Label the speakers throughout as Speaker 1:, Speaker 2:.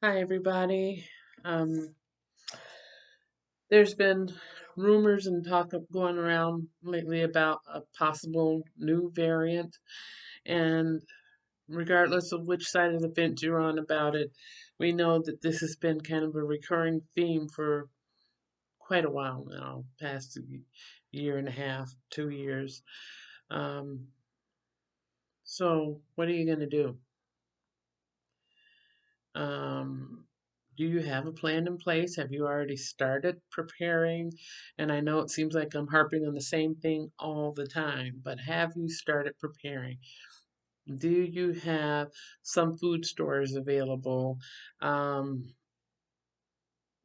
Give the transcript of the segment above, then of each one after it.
Speaker 1: Hi, everybody. Um, there's been rumors and going around lately about a possible new variant, and regardless of which side of the fence you're on about it, we know that this has been kind of a recurring theme for quite a while now, past a year and a half, 2 years. Um, so, what are you going to do? Um, do you have a plan in place? Have you already started preparing? And I know it seems like I'm harping on the same thing all the time, but have you started preparing? Do you have some food stores available? Um,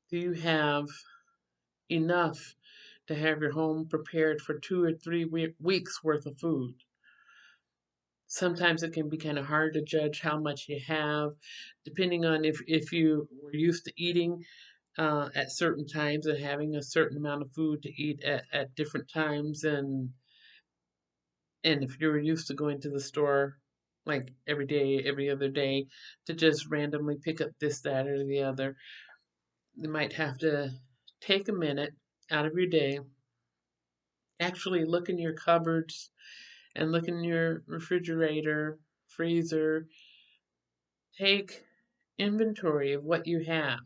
Speaker 1: do you have enough to have your home prepared for 2 or 3 weeks worth of food? Sometimes it can be kind of hard to judge how much you have, depending on if you were used to eating at certain times and having a certain amount of food to eat at different times, and if you're used to going to the store like every day, every other day, to just randomly pick up this, that, or the other, you might have to take a minute out of your day, actually look in your cupboards and look in your refrigerator, freezer, take inventory of what you have.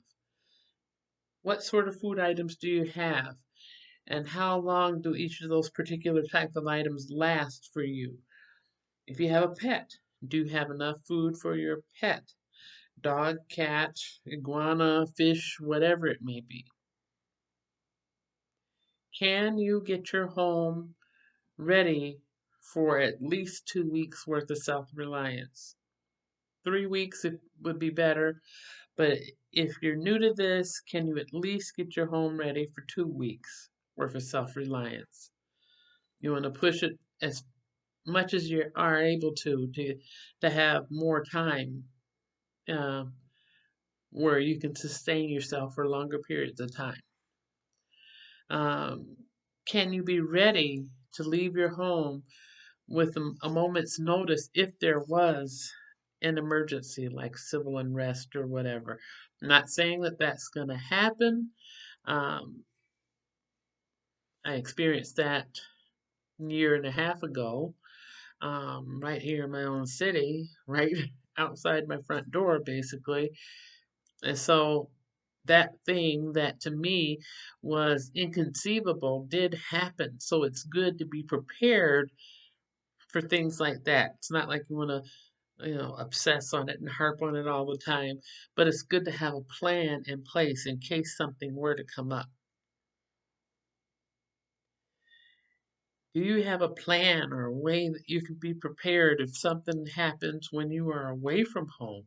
Speaker 1: What sort of food items do you have? And how long do each of those particular type of items last for you? If you have a pet, do you have enough food for your pet? Dog, cat, iguana, fish, whatever it may be. Can you get your home ready for at least 2 weeks worth of self-reliance? 3 weeks it would be better, but if you're new to this, can you at least get your home ready for 2 weeks worth of self-reliance? You want to push it as much as you are able to have more time uh, where you can sustain yourself for longer periods of time. Um, can you be ready to leave your home with a moment's notice if there was an emergency like civil unrest or whatever? I'm not saying that that's going to happen. Um, I experienced that a year and a half ago, right here in my own city, right outside my front door, basically. And so that thing that to me was inconceivable did happen. So it's good to be prepared for things like that. It's not like you want to, obsess on it and harp on it all the time, but it's good to have a plan in place in case something were to come up. Do you have a plan or a way that you can be prepared if something happens when you are away from home?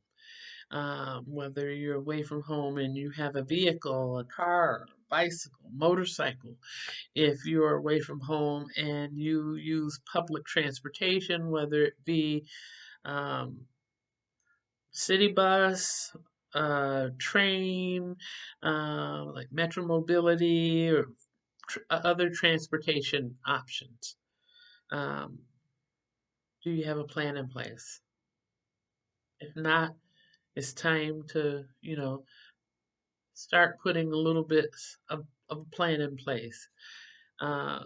Speaker 1: Whether you're away from home and you have a vehicle, a car, bicycle, motorcycle, if you're away from home and you use public transportation, whether it be um, city bus, train, like Metro Mobility, or other transportation options. Um, do you have a plan in place? If not, it's time to, start putting a little bit of a plan in place. Uh,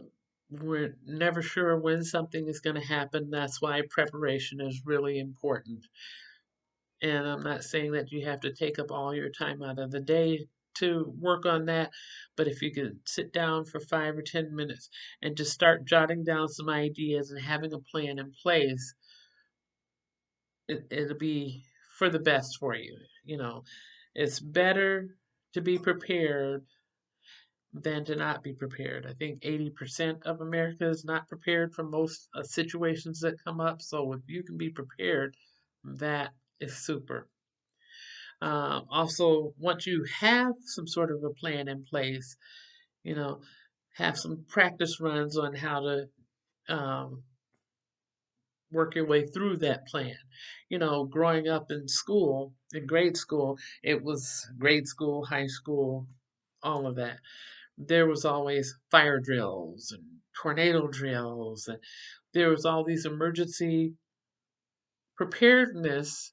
Speaker 1: we're never sure when something is going to happen. That's why preparation is really important. And I'm not saying that you have to take up all your time out of the day to work on that, but if you can sit down for 5 or 10 minutes and just start jotting down some ideas and having a plan in place, it'll be for the best for you. You know, it's better to be prepared than to not be prepared. I think 80% of America is not prepared for most situations that come up. So if you can be prepared, that is super. Also, once you have some sort of a plan in place, you know, have some practice runs on how to work your way through that plan. Growing up in school, in grade school, it was grade school, high school, all of that. There was always fire drills and tornado drills, and there was all these emergency preparedness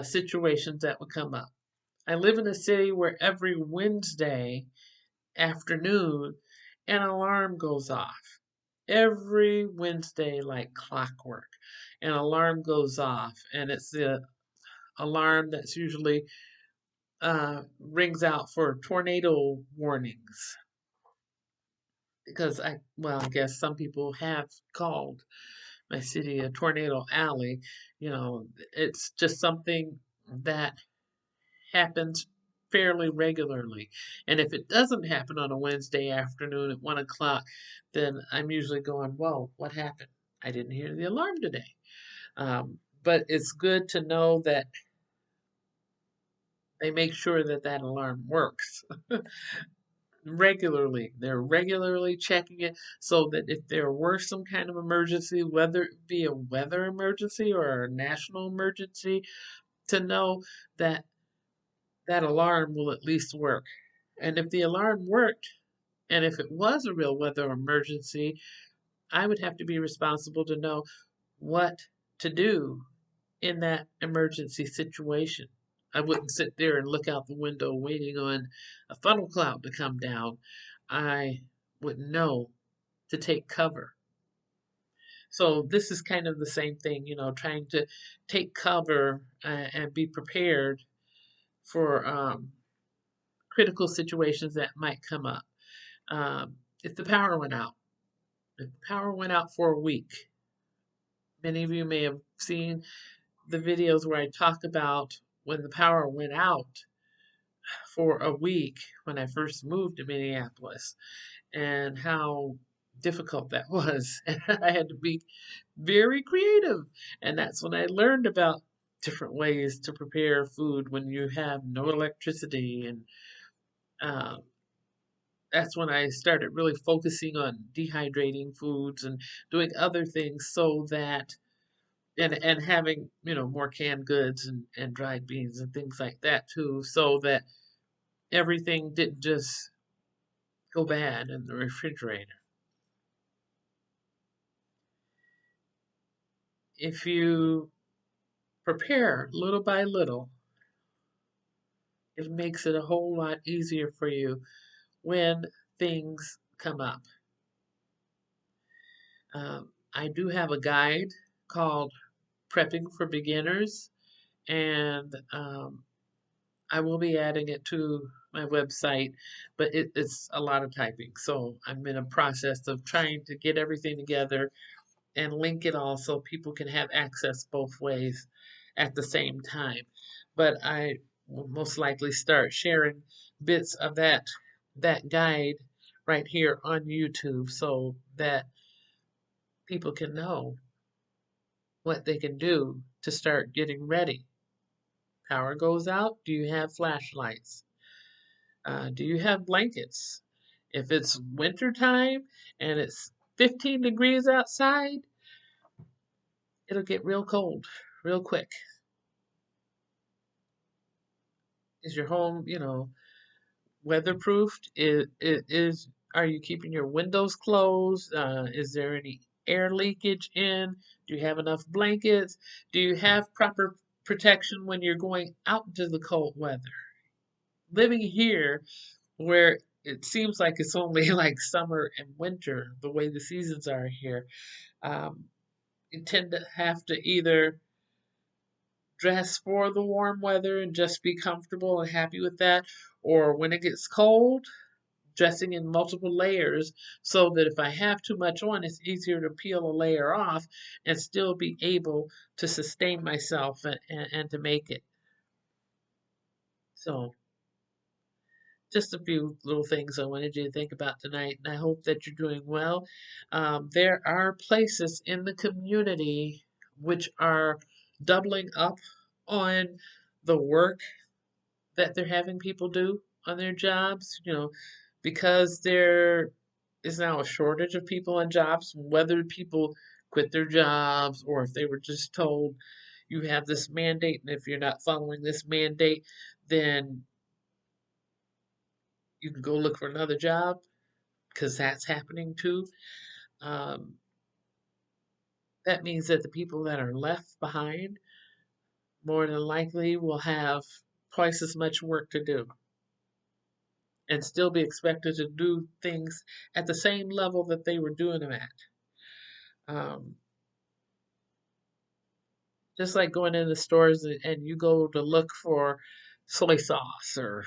Speaker 1: situations that would come up. I live in a city where every Wednesday afternoon an alarm goes off. Every Wednesday, like clockwork, an alarm goes off, and it's the alarm that's usually rings out for tornado warnings. Because I guess some people have called my city a tornado alley. You know, it's just something that happens fairly regularly. And if it doesn't happen on a Wednesday afternoon at 1 o'clock, then I'm usually going, whoa, what happened? I didn't hear the alarm today. But it's good to know that they make sure that that alarm works regularly. They're regularly checking it so that if there were some kind of emergency, whether it be a weather emergency or a national emergency, to know that that alarm will at least work. And if the alarm worked, and if it was a real weather emergency, I would have to be responsible to know what to do in that emergency situation. I wouldn't sit there and look out the window waiting on a funnel cloud to come down. I would know to take cover. So this is kind of the same thing, trying to take cover and be prepared for critical situations that might come up. If the power went out, if the power went out for a week, many of you may have seen the videos where I talk about when the power went out for a week when I first moved to Minneapolis and how difficult that was. And I had to be very creative. And that's when I learned about different ways to prepare food when you have no electricity. And uh, that's when I started really focusing on dehydrating foods and doing other things so that and having more canned goods and dried beans and things like that too, so that everything didn't just go bad in the refrigerator. If you prepare little by little, it makes it a whole lot easier for you when things come up. I do have a guide called Prepping for Beginners, and I will be adding it to my website, but it's a lot of typing. So I'm in a process of trying to get everything together and link it all so people can have access both ways at the same time. But I will most likely start sharing bits of that guide right here on YouTube so that people can know what they can do to start getting ready. Power goes out, do you have flashlights? Do you have blankets? If it's winter time and it's 15 degrees outside, it'll get real cold real quick. Is your home, weatherproofed? Are you keeping your windows closed? Is there any air leakage in? Do you have enough blankets? Do you have proper protection when you're going out into the cold weather? Living here, where it seems like it's only like summer and winter, the way the seasons are here, um, you tend to have to either dress for the warm weather and just be comfortable and happy with that, or when it gets cold, dressing in multiple layers so that if I have too much on, it's easier to peel a layer off and still be able to sustain myself and to make it. So, just a few little things I wanted you to think about tonight, and I hope that you're doing well. There are places in the community which are doubling up on the work that they're having people do on their jobs, because there is now a shortage of people on jobs, whether people quit their jobs or if they were just told you have this mandate, and if you're not following this mandate, then you can go look for another job because that's happening too. Um, that means that the people that are left behind more than likely will have twice as much work to do and still be expected to do things at the same level that they were doing them at. Um, just like going in the stores and you go to look for soy sauce or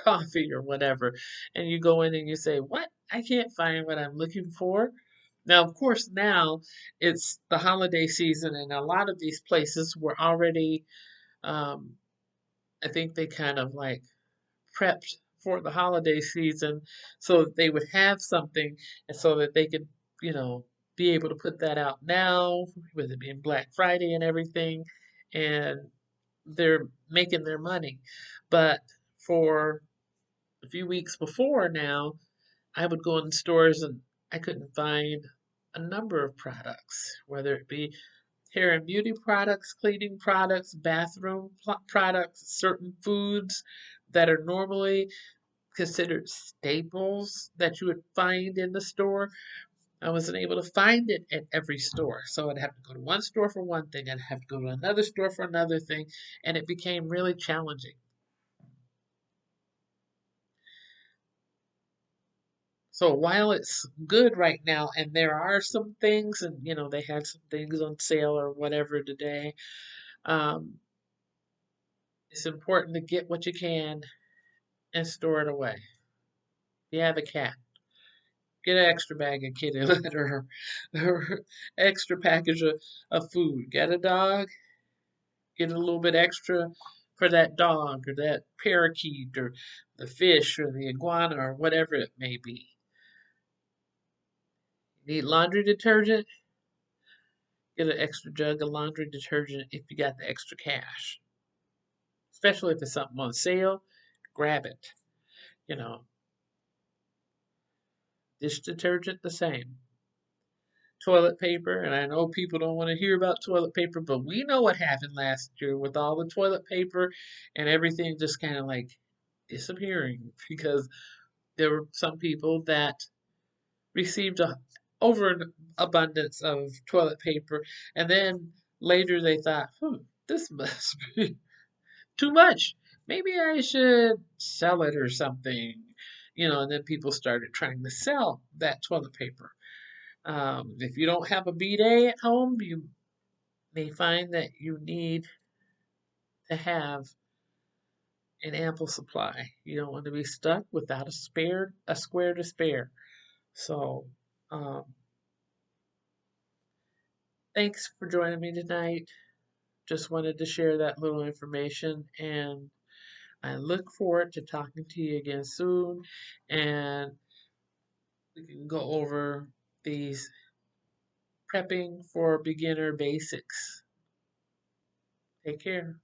Speaker 1: coffee or whatever, and you go in and you say, "What? I can't find what I'm looking for." Now, of course, now it's the holiday season, and a lot of these places were already, um, I think they kind of like prepped for the holiday season so that they would have something and so that they could, you know, be able to put that out now, with it being Black Friday and everything, and they're making their money. But for a few weeks before now, I would go in stores and I couldn't find a number of products, whether it be hair and beauty products, cleaning products, bathroom products, certain foods that are normally considered staples that you would find in the store. I wasn't able to find it at every store. So I'd have to go to one store for one thing, I'd have to go to another store for another thing, and it became really challenging. So while it's good right now, and there are some things, and they had some things on sale or whatever today, um, it's important to get what you can and store it away. If you have a cat, get an extra bag of kitty litter or extra package of food. Get a dog, get a little bit extra for that dog or that parakeet or the fish or the iguana or whatever it may be. Need laundry detergent? Get an extra jug of laundry detergent if you got the extra cash. Especially if it's something on sale, grab it. You know, dish detergent the same. Toilet paper, and I know people don't want to hear about toilet paper, but we know what happened last year with all the toilet paper and everything just kind of like disappearing because there were some people that received a over an abundance of toilet paper, and then later they thought, this must be too much. Maybe I should sell it or something. And then people started trying to sell that toilet paper. If you don't have a bidet at home, you may find that you need to have an ample supply. You don't want to be stuck without a square to spare. So, um, thanks for joining me tonight. Just wanted to share that little information, and I look forward to talking to you again soon. And we can go over these prepping for beginner basics. Take care.